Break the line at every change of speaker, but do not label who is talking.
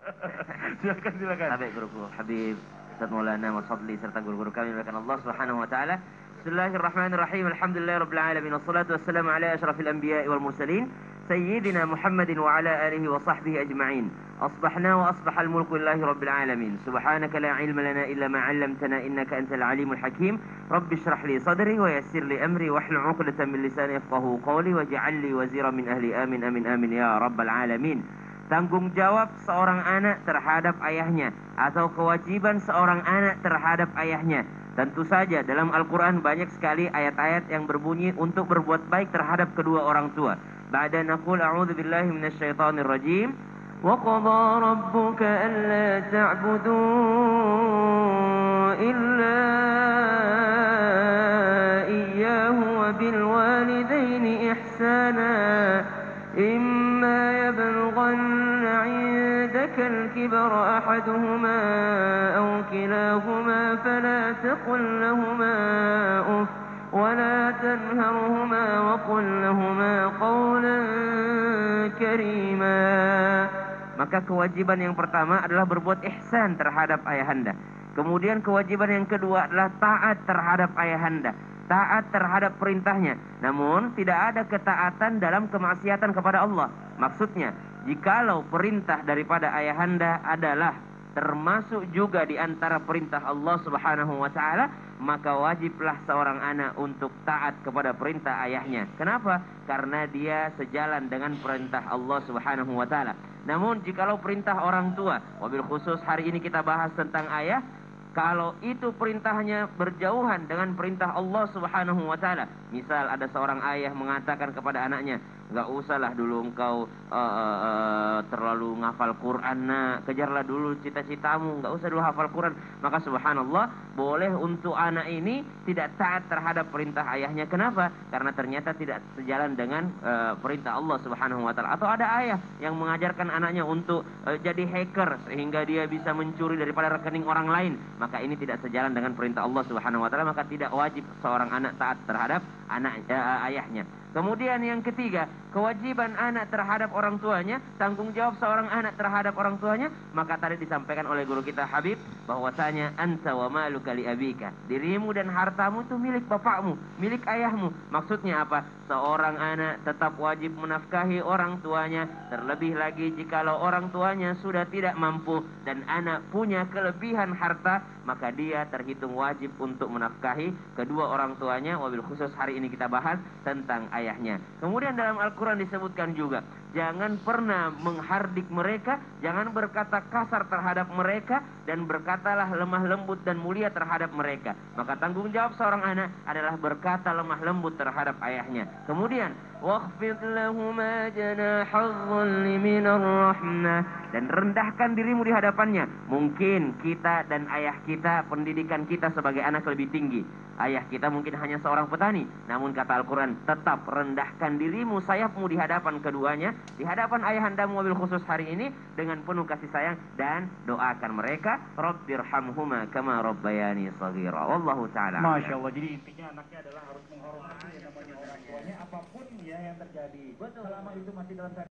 Silakan.
Habib guruku Habib Ustaz Maulana Mas Fadli serta guru-guru kami dimuliakan Allah Subhanahu wa taala. Bismillahirrahmanirrahim. Alhamdulillahirabbil alamin wassalatu wassalamu ala asyrafil anbiya'i wal mursalin sayyidina Muhammadin wa ala alihi wa sahbihi ajma'in. Asbahna wa asbahal mulku lillahi rabbil alamin. Subhanaka la ilma lana illa ma 'allamtana innaka antal alimul hakim. Rabbi shrah li sadri wa yassir li amri wahlul 'uqdatam min lisani yafqahu qawli waj'al li wazira min ahli amin amin amin ya rabbal alamin. Tanggung jawab seorang anak terhadap ayahnya atau kewajiban seorang anak terhadap ayahnya. Tentu saja dalam Al-Quran banyak sekali ayat-ayat yang berbunyi untuk berbuat baik terhadap kedua orang tua. Ba'da naqul a'udzu billahi minasyaitonir rajim. Wa qadha rabbuka alla ta'budu illa iyyahu wa bil walidaini ihsana. إما يبلغن عندك الكبر أحدهما أو كلاهما فلا تقل لهما أف ولا تنهرهما وقل لهما قولا كريما. Maka kewajiban yang pertama adalah berbuat ihsan terhadap ayahanda. Kemudian kewajiban yang kedua adalah taat terhadap ayahanda. Taat terhadap perintahnya. Namun tidak ada ketaatan dalam kemaksiatan kepada Allah. Maksudnya, jikalau perintah daripada ayahanda adalah termasuk juga di antara perintah Allah Subhanahu wa taala, maka wajiblah seorang anak untuk taat kepada perintah ayahnya. Kenapa? Karena dia sejalan dengan perintah Allah Subhanahu wa taala. Namun jikalau perintah orang tua, wabil khusus hari ini kita bahas tentang ayah, kalau itu perintahnya berjauhan dengan perintah Allah Subhanahu wa taala. Misal ada seorang ayah mengatakan kepada anaknya, "Enggak usahlah dulu engkau terlalu ngafal Quran, nak. Kejarlah dulu cita-citamu, enggak usah dulu hafal Quran." Maka subhanallah, boleh untuk anak ini tidak taat terhadap perintah ayahnya. Kenapa? Karena ternyata tidak sejalan dengan perintah Allah Subhanahu wa taala. Atau ada ayah yang mengajarkan anaknya untuk jadi hacker sehingga dia bisa mencuri daripada rekening orang lain. Maka ini tidak sejalan dengan perintah Allah Subhanahu wa taala, maka tidak wajib seorang anak taat terhadap ayahnya. Kemudian yang ketiga, kewajiban anak terhadap orang tuanya, tanggung jawab seorang anak terhadap orang tuanya, maka tadi disampaikan oleh guru kita Habib bahwasanya anta wa maluka li abika. Dirimu dan hartamu itu milik bapakmu, milik ayahmu. Maksudnya apa? Seorang anak tetap wajib menafkahi orang tuanya, terlebih lagi jikalau orang tuanya sudah tidak mampu dan anak punya kelebihan harta, maka dia terhitung wajib untuk menafkahi kedua orang tuanya. Wabil khusus hari ini kita bahas tentang ayahnya. Kemudian dalam Al-Quran disebutkan juga, jangan pernah menghardik mereka, jangan berkata kasar terhadap mereka, dan berkatalah lemah lembut dan mulia terhadap mereka. Maka tanggung jawab seorang anak adalah berkata lemah lembut terhadap ayahnya. Kemudian wakhfid lahuma janahadh dhulli minar rahmah, dan rendahkan dirimu di hadapannya. Mungkin kita dan ayah kita, pendidikan kita sebagai anak lebih tinggi. Ayah kita mungkin hanya seorang petani, namun kata Al-Quran, tetap rendahkan dirimu, sayapmu di hadapan keduanya, di hadapan ayahandamu wabil khusus hari ini, dengan penuh kasih sayang, dan doakan mereka, Rabbirhamhuma kama rabbayani shaghira. Wallahu ta'ala.
Masya Allah, jadi intinya anaknya adalah harus menghormati yang namanya orang tuanya, apapun ya yang terjadi. Selama itu masih dalam keadaan